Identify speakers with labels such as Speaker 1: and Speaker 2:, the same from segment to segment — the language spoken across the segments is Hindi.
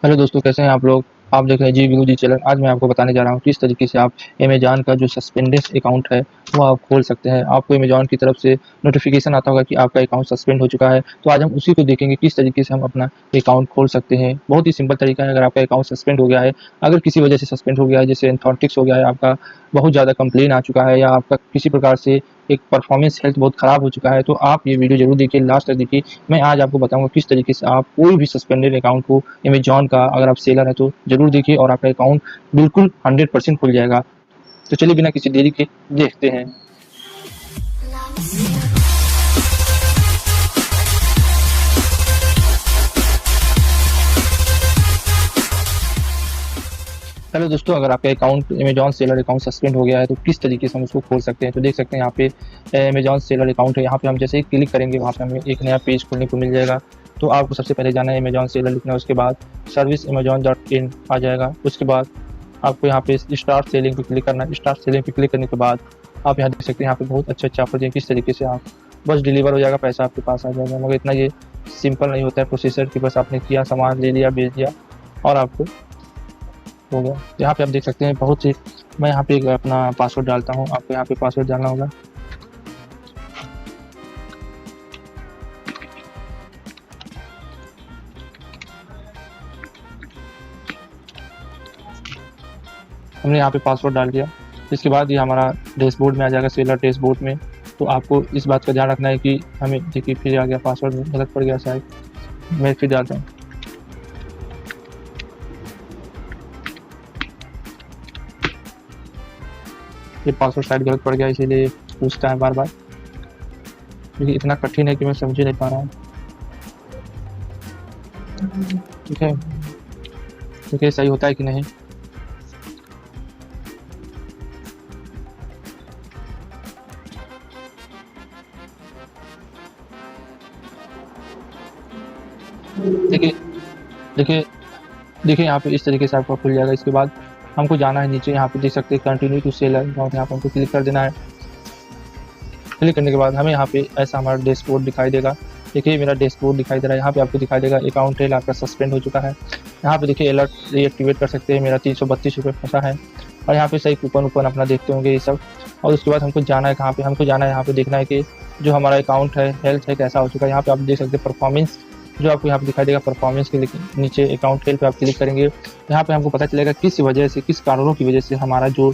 Speaker 1: हेलो दोस्तों, कैसे हैं आप लोग। आप देख रहे हैं जी गुरु जी चैनल। आज मैं आपको बताने जा रहा हूँ किस तरीके से आप अमेज़न का जो सस्पेंडेड अकाउंट है वो आप खोल सकते हैं। आपको अमेज़न की तरफ से नोटिफिकेशन आता होगा कि आपका अकाउंट सस्पेंड हो चुका है। तो आज हम उसी को देखेंगे किस तरीके से हम अपना अकाउंट खोल सकते हैं। बहुत ही सिंपल तरीका है। अगर आपका अकाउंट सस्पेंड हो गया है, अगर किसी वजह से सस्पेंड हो गया है, जैसे एनालिटिक्स हो गया है, आपका बहुत ज़्यादा कंप्लेन आ चुका है, या आपका किसी प्रकार से एक परफॉर्मेंस हेल्थ बहुत ख़राब हो चुका है, तो आप ये वीडियो ज़रूर देखिए, लास्ट तक देखिए। मैं आज आपको बताऊँगा किस तरीके से आप कोई भी सस्पेंडेड अकाउंट को अमेज़न का, अगर आप सेलर हैं तो ज़रूर देखिए और आपका अकाउंट बिल्कुल 100% खुल जाएगा। तो चलिए बिना किसी देरी के देखते हैं। हेलो दोस्तों, अगर आपका account Amazon seller account suspend हो गया है तो किस तरीके से हम उसको खोल सकते हैं। तो देख सकते हैं यहाँ पे अमेज़न सेलर अकाउंट है। यहाँ पे हम जैसे ही क्लिक करेंगे वहाँ पे हमें एक नया पेज खोलने को मिल जाएगा। तो आपको सबसे पहले जाना है अमेज़न सेलर लिखना है, उसके बाद सर्विस amazon.in आ जाएगा। उसके बाद आपको यहाँ पे स्टार्ट सेलिंग पे क्लिक करना है। स्टार्ट सेलिंग पे क्लिक करने के बाद आप यहाँ देख सकते हैं, यहाँ पे बहुत अच्छे ऑफर हैं। किस तरीके से आप बस डिलीवर हो जाएगा, पैसा आपके पास आ जाएगा। मगर इतना ये सिंपल नहीं होता है प्रोसेसर की, बस आपने किया, सामान ले लिया, भेज दिया और आपको हो गया। यहाँ पे आप देख सकते हैं बहुत सी। मैं यहाँ पे एक अपना पासवर्ड डालता हूँ, आपको यहाँ पे पासवर्ड डालना होगा। हमने यहाँ पे पासवर्ड डाल दिया। इसके बाद ये हमारा डैशबोर्ड में आ जाएगा, सेलर डैशबोर्ड में। तो आपको इस बात का ध्यान रखना है कि हमें देखिए फिर आ गया पासवर्ड में गलत पड़ गया शायद। मैं फिर डालता हूँ। ये पासवर्ड शायद गलत पड़ गया, इसीलिए पूछता है बार बार। क्योंकि इतना कठिन है कि मैं समझ ही नहीं पा रहा हूँ। ठीक है, देखिए सही होता है कि नहीं। देखिए देखिए देखिए यहाँ पे इस तरीके से आपका खुल जाएगा। इसके बाद हमको जाना है नीचे, यहाँ पे देख सकते हैं कंटिन्यू टू सेलर, यहाँ पे हमको क्लिक कर देना है। क्लिक करने के बाद हमें यहाँ पे ऐसा हमारा डैशबोर्ड दिखाई देगा। देखिए मेरा डैशबोर्ड दिखाई दे रहा है। यहाँ पे आपको दिखाई देगा अकाउंट है आपका सस्पेंड हो चुका है। यहाँ पे देखिए अलर्ट रीएक्टिवेट कर सकते हैं। मेरा 332 रुपये फंसा है और यहाँ पे सही कूपन वूपन अपना देखते होंगे ये सब। और उसके बाद हमको जाना है कहाँ पे, हमको जाना है यहाँ पे देखना है कि जो हमारा अकाउंट है हेल्थ है कैसा हो चुका है। यहाँ पे आप देख सकते हैं परफॉर्मेंस, जो आपको यहाँ पे दिखाई देगा परफॉर्मेंस के नीचे अकाउंट हेल्थ पे आप क्लिक करेंगे। यहाँ पे हमको पता चलेगा किस वजह से, किस कारणों की वजह से हमारा जो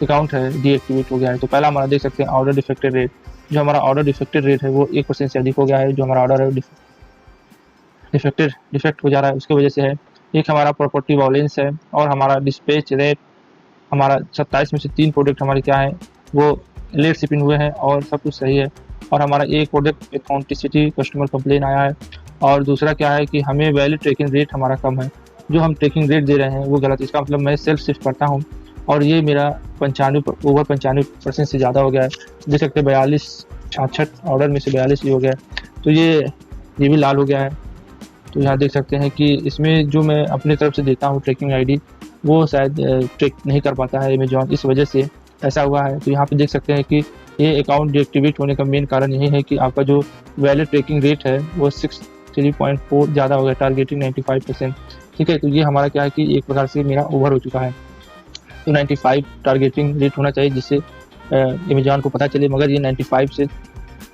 Speaker 1: अकाउंट है डीएक्टिवेट हो गया है। तो पहला हमारा देख सकते हैं ऑर्डर डिफेक्टेड रेट। जो हमारा ऑर्डर डिफेक्टेड रेट है वो 1% से अधिक हो गया है। जो हमारा ऑर्डर है डिफेक्ट हो जा रहा है, उसकी वजह से है। एक हमारा प्रॉपर्टी वॉलेंस है और हमारा डिस्पैच रेट, हमारा 27 में से 3 प्रोडक्ट हमारे क्या है वो लेट शिपिंग हुए हैं और सब कुछ सही है। और हमारा एक प्रोडक्ट अकाउंटिसिटी कस्टमर कंप्लेन आया है। और दूसरा क्या है कि हमें वैलिड ट्रैकिंग रेट हमारा कम है। जो हम ट्रैकिंग रेट दे रहे हैं वो गलत। इसका मतलब मैं सेल्फ शिफ्ट करता हूँ और ये मेरा ओवर 95% से ज़्यादा हो गया है। देख सकते हैं 42 66 ऑर्डर में से 42 ही हो गया है। तो ये भी लाल हो गया है। तो यहाँ देख सकते हैं कि इसमें जो मैं अपनी तरफ से देता हूँ ट्रैकिंग आईडी वो शायद ट्रैक नहीं कर पाता है अमेज़न, इस वजह से ऐसा हुआ है। तो यहाँ पे देख सकते हैं कि ये अकाउंट डीएक्टिवेट होने का मेन कारण यही है कि आपका जो वैलिड ट्रैकिंग रेट है वो 63.4 ज़्यादा हो गया, टारगेटिंग 95%। ठीक है, तो ये हमारा क्या है कि एक प्रकार से मेरा ओवर हो चुका है। तो 95 टारगेटिंग रेट होना चाहिए जिससे अमेज़न को पता चले, मगर ये 95 से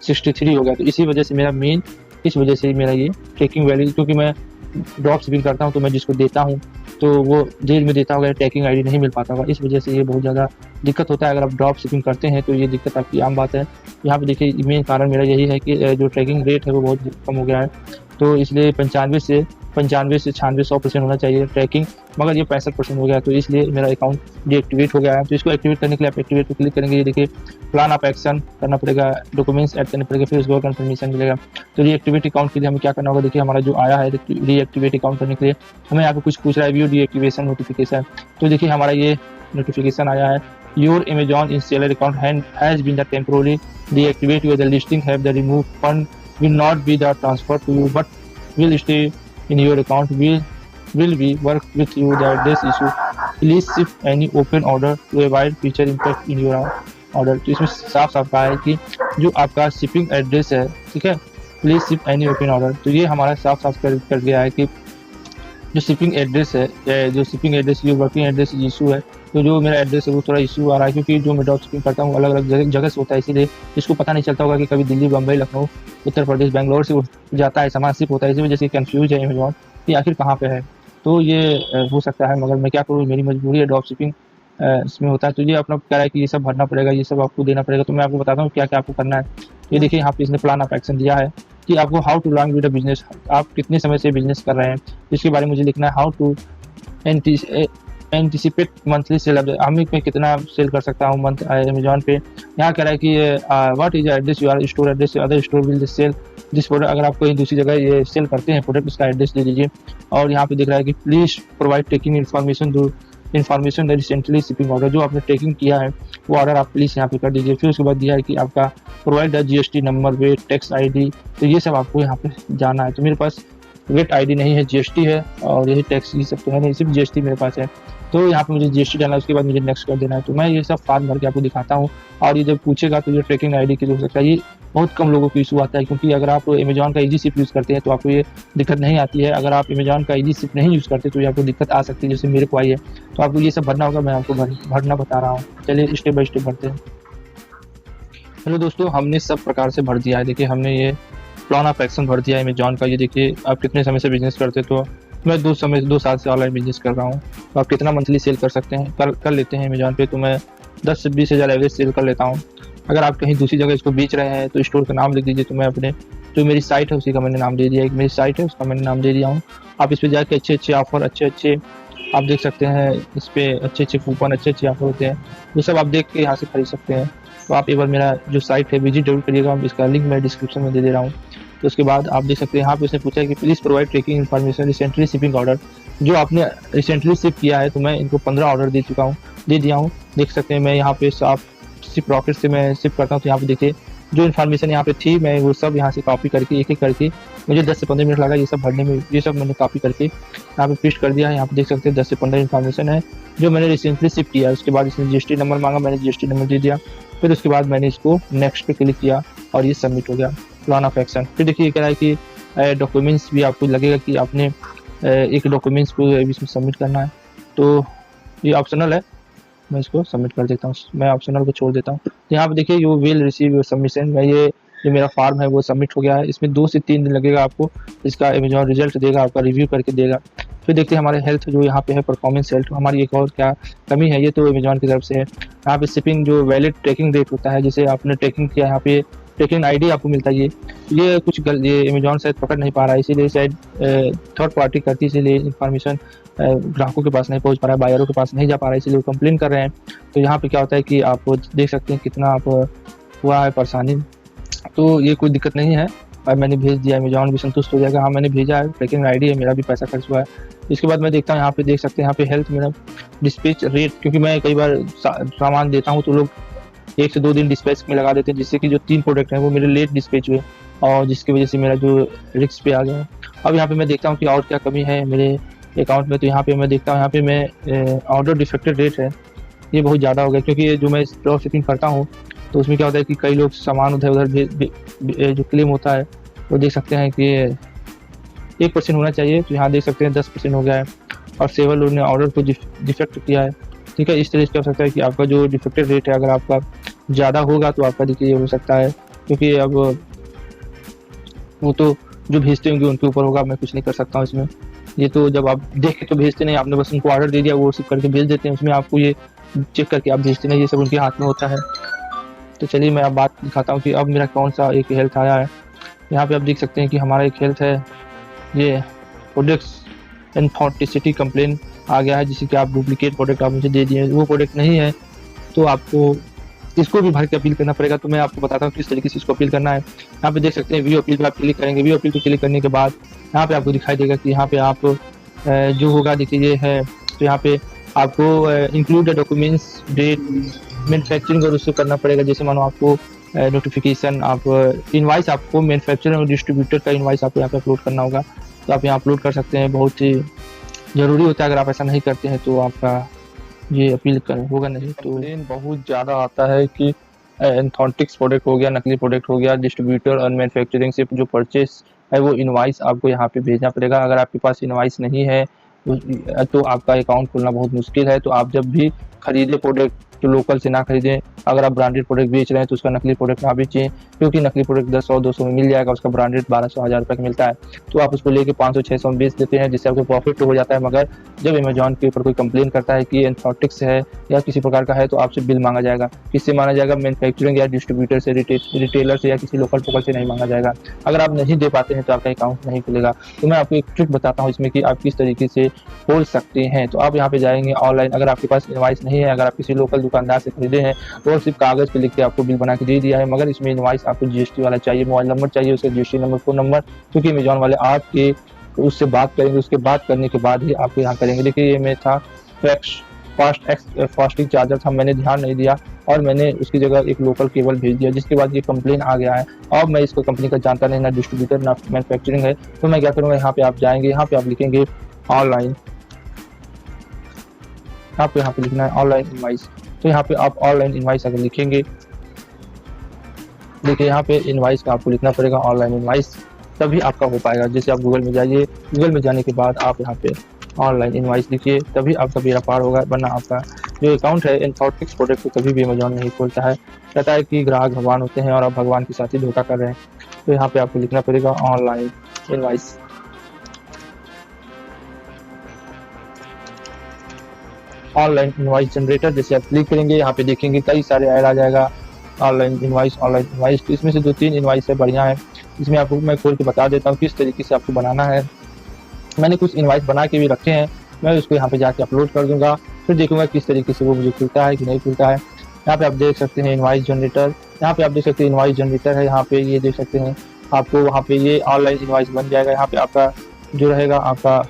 Speaker 1: 63 हो गया। तो इसी वजह से मेरा मेन, इस वजह से मेरा ये ट्रैकिंग वैल्यू, क्योंकि मैं ड्रॉप शिपिंग करता हूँ तो मैं जिसको देता हूँ तो वो जेल में देता होगा, ट्रैकिंग आईडी नहीं मिल पाता होगा। इस वजह से ये बहुत ज़्यादा दिक्कत होता है। अगर आप ड्रॉप शिपिंग करते हैं तो ये दिक्कत आपकी आम बात है। यहाँ पे देखिए मेन कारण मेरा यही है कि जो ट्रैकिंग रेट है वो बहुत कम हो गया है। तो इसलिए 95 से 96 100% होना चाहिए ट्रैकिंग, मगर ये 65% हो गया। तो इसलिए मेरा अकाउंट डीएक्टिवेट हो गया है। तो इसको एक्टिवेट करने के लिए आप एक्टिवेट पर क्लिक करेंगे। ये देखिए प्लान ऑफ एक्शन करना पड़ेगा, डॉक्यूमेंट्स ऐड करने पड़ेगा, फिर उसके बाद कंफर्मेशन मिलेगा। तो रीएक्टिवेट अकाउंट के लिए हमें क्या करना होगा, देखिए हमारा जो आया है रीएक्टिवेट अकाउंट करने के लिए हमें यहाँ पे कुछ पूछ रहा है, व्यू डीएक्टिवेशन नोटिफिकेशन। तो देखिए हमारा ये नोटिफिकेशन आया है, your Amazon in seller account has been the temporarily deactivate your the listing have the remove fund will not be the transfer to you but will stay in your account. Will be work with you that this issue. Please shift any open order to avoid future impact in your order. तो इसमें साफ साफ कहा है कि जो आपका शिपिंग एड्रेस है, ठीक है, please ship any open order. तो ये हमारा साफ साफ कर दिया है कि जो शिपिंग एड्रेस है, जो शिपिंग एड्रेस जो वर्किंग एड्रेस इशू है, तो जो मेरा एड्रेस है वो थोड़ा इशू आ रहा है, क्योंकि जो मैं ड्रॉप शिपिंग करता हूँ अलग अलग जगह से होता है, इसीलिए इसको पता नहीं चलता होगा कि कभी दिल्ली, बम्बई, लखनऊ, उत्तर प्रदेश, बेंगलोर से जाता है सामान, शिप होता है, इसी वजह से कन्फ्यूज है अमेजॉन कि आखिर कहाँ पे है। तो ये हो सकता है, मगर मैं क्या करूँ, मेरी मजबूरी है, ड्रॉप शिपिंग इसमें होता है। तो ये अपना कह रहा है कि ये सब भरना पड़ेगा, ये सब आपको देना पड़ेगा। तो मैं आपको बताता हूँ क्या क्या आपको करना है। ये देखिए यहाँ पे इसने प्लान ऑफ एक्शन दिया है कि आपको how to long with a business, आप कितने समय से बिजनेस कर रहे हैं इसके बारे में मुझे लिखना है। How to anticipate monthly sale, मैं कितना सेल कर सकता हूँ मंथ अमेजॉन पे। यहाँ कह रहा है कि what is address your store address, other store will sell this product. अगर आप कहीं दूसरी जगह ये सेल करते हैं प्रोडक्ट, उसका एड्रेस दे दीजिए। और यहाँ पे दिख रहा है कि please provide taking information recently shipping order, जो आपने टेकिंग किया है वो ऑर्डर आप प्लीज़ यहाँ पे कर दीजिए। फिर उसके बाद दिया है कि आपका provide the GST number, VAT, tax ID, तो ये सब आपको यहाँ पे जाना है। तो मेरे पास वेट ID नहीं है, GST है, और यही टैक्स, ये सब तो है नहीं, सिर्फ GST मेरे पास है। तो यहाँ पे मुझे GST डालना है, उसके बाद मुझे नेक्स्ट कर देना है। तो मैं ये सब फॉर्म भर के आपको दिखाता हूँ, और ये जब पूछेगा तो ये ट्रैकिंग ID की हो सकता है। ये बहुत कम लोगों को इशू आता है, क्योंकि अगर आप अमेजॉन का ईजी शिप यूज़ करते हैं तो आपको ये दिक्कत नहीं आती है। अगर आप अमेजॉन का ईजी शिप नहीं यूज़ करते तो ये आपको दिक्कत आ सकती है, जैसे मेरे को आई है। तो आपको ये सब भरना होगा, मैं आपको भरना बता रहा हूँ। चलिए स्टेप बाय स्टेप भरते हैं। हेलो दोस्तों, हमने सब प्रकार से भर दिया है। देखिए हमने ये प्लान ऑफ एक्शन भर दिया है अमेजॉन का। ये देखिए आप कितने समय से बिजनेस करते, तो मैं 2 साल से ऑनलाइन बिजनेस कर रहा हूँ। तो आप कितना मंथली सेल कर सकते हैं, कर लेते हैं अमेजॉन पे। तो मैं 10 से 20 हज़ार एवरेज सेल कर लेता हूँ। अगर आप कहीं दूसरी जगह इसको बेच रहे हैं तो स्टोर का नाम लिख दीजिए। तो मैं अपने जो मेरी साइट है उसी का मैंने नाम दे दिया है, मेरी साइट है उसका मैंने नाम दे दिया हूँ। आप इस पर जाके अच्छे अच्छे ऑफर, अच्छे आप देख सकते हैं, इस पर अच्छे कूपन, अच्छे ऑफर होते हैं, वो सब आप देख के यहाँ से खरीद सकते हैं। तो आप एक बार मेरा जो साइट है विजिट जरूर करिएगा, इसका लिंक मैं डिस्क्रिप्शन में दे दे रहा हूँ। तो उसके बाद आप देख सकते हैं यहाँ पे उसने पूछा है कि please provide tracking information recently shipping order, जो आपने रिसेंटली शिप किया है। तो मैं इनको 15 ऑर्डर दे दिया हूँ। देख सकते हैं मैं यहाँ पे आप शिप रॉकेट से मैं शिप करता हूँ। तो यहाँ पे देखिए जो इन्फॉर्मेशन यहाँ पे थी, मैं वो सब यहाँ से कॉपी करके एक करके, मुझे 10 से 15 मिनट लगा ये सब भरने में। ये सब मैंने कॉपी करके यहाँ पे पेस्ट कर दिया है। यहाँ पे देख सकते हैं 10 से 15 इन्फॉर्मेशन है जो मैंने रिसेंटली शिप किया है। उसके बाद इसने GST नंबर मांगा, मैंने GST नंबर दे दिया। फिर उसके बाद मैंने इसको नेक्स्ट पे क्लिक किया और ये सबमिट हो गया, प्लान ऑफ एक्शन। फिर देखिए ये कह रहा है कि डॉक्यूमेंट्स भी आपको लगेगा कि आपने एक डॉक्यूमेंट्स को इसमें सबमिट करना है। तो ये ऑप्शनल है, मैं इसको सबमिट कर देता हूँ, मैं ऑप्शनल को छोड़ देता हूँ। तो यहाँ पे देखिए you will receive your submission, मैं ये जो मेरा फॉर्म है वो सबमिट हो गया है। इसमें 2 से 3 दिन लगेगा आपको, इसका अमेजॉन रिजल्ट देगा, आपका रिव्यू करके देगा। फिर देखते हैं हमारे हेल्थ जो यहाँ पे है, परफॉर्मेंस हेल्थ, हमारी एक और क्या कमी है, ये तो अमेजॉन की तरफ से है। यहाँ पे शिपिंग जो वैलिड ट्रैकिंग डेट होता है, जैसे आपने ट्रैकिंग किया, यहाँ पे ट्रैकिंग ID आपको मिलता है। ये कुछ ये अमेजॉन शायद पकड़ नहीं पा रहा है, इसीलिए शायद थर्ड पार्टी करती, इसीलिए इन्फॉर्मेशन ग्राहकों के पास नहीं पहुंच पा रहा है, बायरों के पास नहीं जा पा रहा है, इसलिए वो कंप्लेन कर रहे हैं। तो यहाँ पे क्या होता है कि आप देख सकते हैं कितना आप हुआ है परेशानी। तो ये कोई दिक्कत नहीं है, और मैंने भेज दिया, अमेजॉन भी संतुष्ट हो जाएगा। हाँ मैंने भेजा है, ट्रैकिंग ID है, मेरा भी पैसा खर्च हुआ है। इसके बाद मैं देखता हूँ, यहाँ पे देख सकते हैं, यहाँ पे हेल्थ मेरा डिस्पैच रेट, क्योंकि मैं कई बार सामान देता हूँ तो लोग 1 से 2 दिन डिस्पैच में लगा देते हैं, जिससे कि जो 3 प्रोडक्ट हैं वो मेरे लेट डिस्पैच हुए, और जिसकी वजह से मेरा जो रिस्क पे आ गया। अब यहाँ पे मैं देखता हूँ कि और क्या कमी है मेरे अकाउंट में। तो यहाँ पे मैं देखता हूँ, यहाँ पे मैं ऑर्डर डिफेक्टेड रेट है, ये बहुत ज़्यादा हो गया, क्योंकि जो मैं ड्रॉप शिपिंग करता हूँ तो उसमें क्या होता है कि कई लोग सामान उधर जो क्लेम होता है वो देख सकते हैं कि 1% होना चाहिए, तो यहाँ देख सकते हैं 10% हो गया है, और सेवर लोग ने ऑर्डर को डिफेक्ट किया है। ठीक है, इस तरह से क्या हो सकता है कि आपका जो डिफेक्टेड रेट है, अगर आपका ज़्यादा होगा तो आपका देखिए हो सकता है, क्योंकि अब वो तो जो भेजते होंगे उनके ऊपर होगा, मैं कुछ नहीं कर सकता हूँ इसमें। ये तो जब आप देख के तो भेजते नहीं, आपने बस उनको ऑर्डर दे दिया, वो सब करके भेज देते हैं, उसमें आपको ये चेक करके आप भेजते नहीं, ये सब उनके हाथ में होता है। तो चलिए मैं अब बात दिखाता हूँ कि अब मेरा कौन सा एक हेल्थ आया है। यहाँ पे आप देख सकते हैं कि हमारा एक हेल्थ है, ये प्रोडक्ट्स एनथेंटिसिटी कंप्लेन आ गया है, जिससे कि आप डुप्लीकेट प्रोडक्ट आप मुझे दे दिए, वो प्रोडक्ट नहीं है, तो आपको इसको भी भर के अपील करना पड़ेगा। तो मैं आपको बताता हूँ किस तरीके से इसको अपील करना है। यहाँ पे देख सकते हैं व्यू अपील पे आप क्लिक करेंगे। व्यू अपील पे क्लिक करने के बाद यहाँ पे आपको दिखाई देगा कि यहाँ पे आप जो होगा, देखिए ये है, तो यहाँ पे आपको include the documents, date, manufacturing और उससे करना पड़ेगा। जैसे मानो आपको नोटिफिकेशन, आप इनवाइस, आपको मैन्युफैक्चरर और डिस्ट्रीब्यूटर का इनवाइस आपको यहाँ पे अपलोड करना होगा, तो आप यहाँ अपलोड कर सकते हैं। बहुत ही ज़रूरी होता है, अगर आप ऐसा नहीं करते हैं तो आपका ये अपील होगा नहीं। तो बहुत ज़्यादा आता है कि एंथोटिक्स प्रोडक्ट हो गया, नकली प्रोडक्ट हो गया, डिस्ट्रीब्यूटर और मैन्युफैक्चरिंग से जो परचेस है वो इनवॉइस आपको यहाँ पे भेजना पड़ेगा। अगर आपके पास इनवॉइस नहीं है तो आपका अकाउंट खोलना बहुत मुश्किल है। तो आप जब भी खरीदे प्रोडक्ट तो लोकल से ना खरीदें। अगर आप ब्रांडेड प्रोडक्ट बेच रहे हैं तो उसका नकली प्रोडक्ट ना बेचें, क्योंकि नकली प्रोडक्ट 10-100-200 में मिल जाएगा, उसका ब्रांडेड 1200-1000 रुपये का मिलता है। तो आप उसको लेके 500-600 में बेच देते हैं, जिससे आपको प्रॉफिट तो हो जाता है। मगर जब अमेजॉन के ऊपर कोई कंप्लेन करता है कि एंथोटिक्स है या किसी प्रकार का है तो आपसे बिल मांगा जाएगा। किससे मांगा जाएगा? मैन्युफैक्चरिंग या डिस्ट्रीब्यूटर से, रिटेलर से या किसी लोकल फोकल से नहीं मांगा जाएगा। अगर आप नहीं दे पाते हैं तो आपका अकाउंट नहीं खुलेगा। तो मैं आपको एक ट्रिक बताता हूँ इसमें कि आप किस तरीके से खोल सकते हैं। तो आप यहाँ पे जाएंगे ऑनलाइन, अगर आपके पास इनवॉइस नहीं है, अगर आप किसी लोकल दुकानदार से खरीदे हैं तो सिर्फ कागज पे लिख के आपको बिल बना के दे दिया है, मगर इसमें इनवॉइस आपको जीएसटी वाला चाहिए, मोबाइल नंबर चाहिए, उसका जीएसटी नंबर, फोन नंबर, क्योंकि अमेजॉन वाले आपके उससे बात करेंगे, उसके बाद करने के बाद ही आपको यहाँ करेंगे। देखिए ये में था फास्टिंग चार्जर था, मैंने ध्यान नहीं दिया और मैंने उसकी जगह एक लोकल केबल भेज दिया, जिसके बाद ये कंप्लेन आ गया है। अब मैं इसको कंपनी का जानता नहीं, ना डिस्ट्रीब्यूटर ना मैन्युफैक्चरिंग है, तो मैं क्या करूँगा, यहाँ पे आप जाएंगे, यहाँ पे आप लिखेंगे ऑनलाइन, आपको यहाँ पे लिखना है ऑनलाइन इनवॉइस। तो यहाँ पे आप ऑनलाइन इनवॉइस अगर लिखेंगे, देखिए यहाँ पे इनवॉइस का आपको लिखना पड़ेगा ऑनलाइन इनवॉइस, तभी आपका हो पाएगा। जैसे आप गूगल में जाइए, गूगल में जाने के बाद आप यहाँ पे ऑनलाइन इनवॉइस लिखिए, तभी आपका बेड़ा पार होगा। वरना आपका जो अकाउंट है एंथोटिक्स प्रोडक्ट को कभी भी अमेजॉन नहीं खोलता है। कहता है कि ग्राहक भगवान होते हैं और आप भगवान के साथ ही धोखा कर रहे हैं। तो यहाँ पे आपको लिखना पड़ेगा online invoice. Online invoice generator जैसे आप क्लिक करेंगे, यहाँ पे देखेंगे कई सारे ऐड आ जाएगा ऑनलाइन इनवॉइस। तो इसमें से 2-3 इनवॉइस है बढ़िया है, इसमें आपको मैं खोल के बता देता हूँ किस तरीके से आपको बनाना है। मैंने कुछ इनवॉइस बना के भी रखे हैं, मैं उसको यहाँ पे जाके अपलोड कर दूंगा, फिर देखूंगा किस तरीके से वो मुझे खुलता है कि नहीं खुलता है। यहाँ पे आप देख सकते हैं इनवॉइस जनरेटर, यहाँ पे आप देख सकते हैं इनवॉइस जनरेटर है, यहाँ पे ये देख सकते हैं आपको वहाँ पे ये ऑनलाइन इनवॉइस बन जाएगा। यहाँ पे आपका जो रहेगा, आपका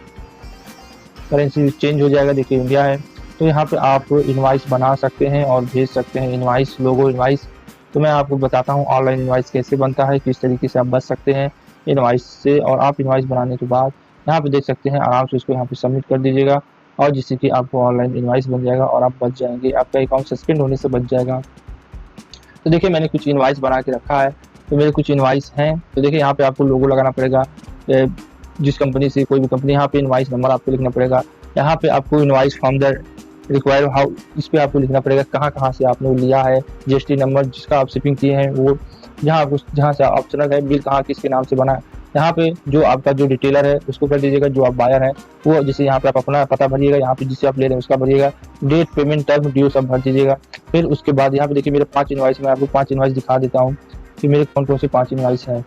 Speaker 1: करेंसी चेंज हो जाएगा, देखिए इंडिया है। तो यहाँ पे आप इनवॉइस बना सकते हैं और भेज सकते हैं इनवॉइस, लोगो इनवॉइस। तो मैं आपको बताता हूँ ऑनलाइन इनवॉइस कैसे बनता है, किस तरीके से आप बच सकते हैं इनवॉइस से। और आप इनवॉइस बनाने के बाद यहाँ पे देख सकते हैं, आराम से उसको यहाँ पे सबमिट कर दीजिएगा और जिससे कि आपको ऑनलाइन इनवॉइस बन जाएगा और आप बच जाएंगे, आपका अकाउंट सस्पेंड होने से बच जाएगा। तो देखिए मैंने कुछ इनवॉइस बना के रखा है, तो मेरे कुछ इनवॉइस हैं। तो देखिए यहाँ पे आपको लोगो लगाना पड़ेगा, जिस कंपनी से कोई भी कंपनी, यहाँ पे इनवॉइस नंबर आपको लिखना पड़ेगा। यहाँ पे आपको invoice from the require how, इस पे आपको लिखना पड़ेगा कहाँ से आपने लिया है, जीएसटी नंबर जिसका आप शिपिंग किए हैं वो, जहाँ से ऑप्शनल है, बिल कहाँ किसके नाम से बना है। यहाँ पे जो आपका जो डिटेलर है उसको कर दीजिएगा, जो आप बायर हैं वो, जैसे यहाँ पे आप अपना पता भरिएगा, यहाँ पे जिससे आप ले रहे हैं उसका भरिएगा, डेट, पेमेंट, टर्म, ड्यू सब भर दीजिएगा। फिर उसके बाद यहाँ पे देखिए मेरे 5 इनवॉइस, मैं आपको 5 इनवॉइस दिखा देता हूँ कि मेरे कौन से 5 इनवॉइस हैं।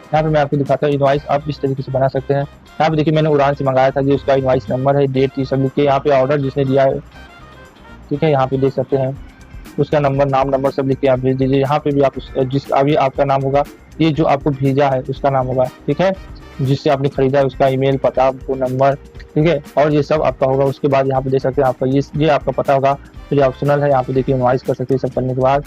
Speaker 1: यहाँ पे मैं आपको दिखाता हूँ इनवॉइस आप इस तरीके से बना सकते हैं। यहाँ पे देखिए मैंने उड़ान से मंगाया था, जो उसका इनवॉइस नंबर है, डेट, ये सब लिख के यहाँ पे ऑर्डर जिसने दिया है, ठीक है, यहाँ पे देख सकते हैं उसका नंबर, नाम, नंबर सब लिख के आप भेज दीजिए। यहाँ पे भी आप जिस अभी आपका नाम होगा, ये जो आपको भेजा है उसका नाम होगा, ठीक है, जिससे आपने खरीदा है उसका ईमेल, पता, फोन नंबर, ठीक है, और ये सब आपका होगा। उसके बाद यहाँ पे देख सकते हैं आपका ये आपका पता होगा, फिर ऑप्शनल है, यहाँ पे देखिए इनवॉइस कर सकते हैं। सब करने के बाद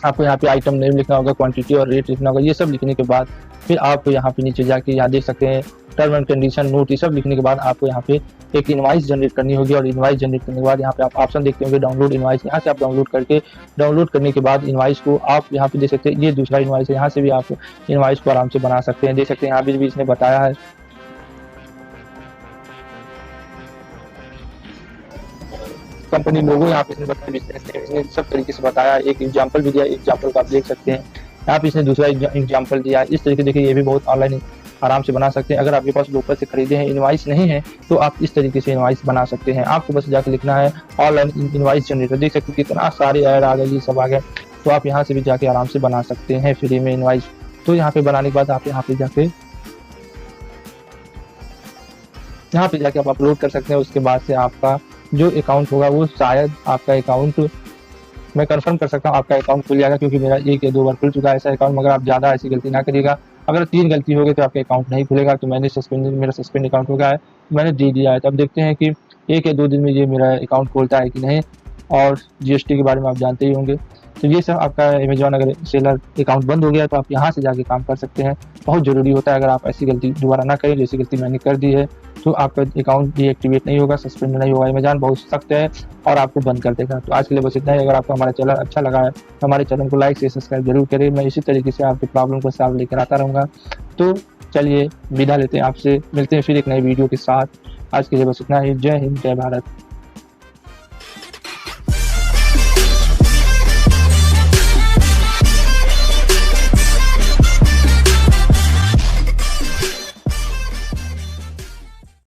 Speaker 1: आपको यहाँ पे आइटम नेम लिखना होगा, क्वांटिटी और रेट लिखना होगा। ये सब लिखने के बाद फिर आपको यहाँ पे नीचे जाके यहाँ देख सकते हैं टर्म एंड कंडीशन, नोट, ये सब लिखने के बाद आपको यहाँ पे एक इनवॉइस जनरेट करनी होगी। और इनवॉइस जनरेट करने के बाद यहाँ पे आप ऑप्शन देखते होंगे डाउनलोड इनवॉइस, यहाँ से आप डाउनलोड करने के बाद इनवॉइस को आप यहाँ पे देख सकते हैं, ये दूसरा इनवॉइस है, यहाँ से भी आप इनवॉइस को आराम से बना सकते हैं। देख सकते हैं यहाँ पे भी इसने बताया है, कंपनी लोगो यहाँ पे इसने बताया, इसने सब तरीके से बताया, एक एग्जांपल भी दिया, एग्जांपल को आप देख सकते हैं। यहाँ पे इसने दूसरा एग्जांपल दिया। इस तरीके देखिए ये भी बहुत ऑनलाइन आराम से बना सकते हैं। अगर आपके पास लोकल से खरीदे हैं, इनवॉइस नहीं है, तो आप इस तरीके से इनवॉइस बना सकते हैं। आपको बस जाकर लिखना है ऑनलाइन इनवॉइस जनरेटर। देख सकते हैं कितना सारे ऐड आ गए, ये सब आ गए, तो आप यहाँ से भी जाके आराम से बना सकते हैं फ्री में इनवॉइस। तो यहाँ पे बनाने के बाद आप यहाँ पे जाके आप अपलोड कर सकते हैं। उसके बाद से आपका जो अकाउंट होगा वो शायद आपका अकाउंट, मैं कंफर्म कर सकता हूँ आपका अकाउंट खुल जाएगा, क्योंकि मेरा 1 या 2 बार खुल चुका है ऐसा अकाउंट। मगर आप ज़्यादा ऐसी गलती ना करिएगा, अगर 3 गलती हो गई तो आपका अकाउंट नहीं खुलेगा। तो मैंने मेरा सस्पेंड अकाउंट हो गया है, मैंने दे दिया है। तो अब देखते हैं कि 1 या 2 दिन में ये मेरा अकाउंट खोलता है कि नहीं। और जीएसटी के बारे में आप जानते ही होंगे। तो ये सब आपका अमेजॉन, अगर सेलर अकाउंट बंद हो गया तो आप यहाँ से जाके काम कर सकते हैं। बहुत ज़रूरी होता है, अगर आप ऐसी गलती दोबारा ना करें जैसी गलती मैंने कर दी है। तो आपका अकाउंट डीएक्टिवेट नहीं होगा, सस्पेंड नहीं होगा। अमेज़न बहुत सख्त है और आपको बंद कर देगा। तो आज के लिए बस इतना ही। अगर आपको हमारा चैनल अच्छा लगा है तो हमारे चैनल को लाइक से सब्सक्राइब जरूर करें। मैं इसी तरीके से आपकी प्रॉब्लम को सॉल्व लेकर आता रहूँगा। तो चलिए विदा लेते हैं आपसे, मिलते हैं फिर एक नई वीडियो के साथ। आज के लिए बस इतना ही। जय हिंद, जय भारत।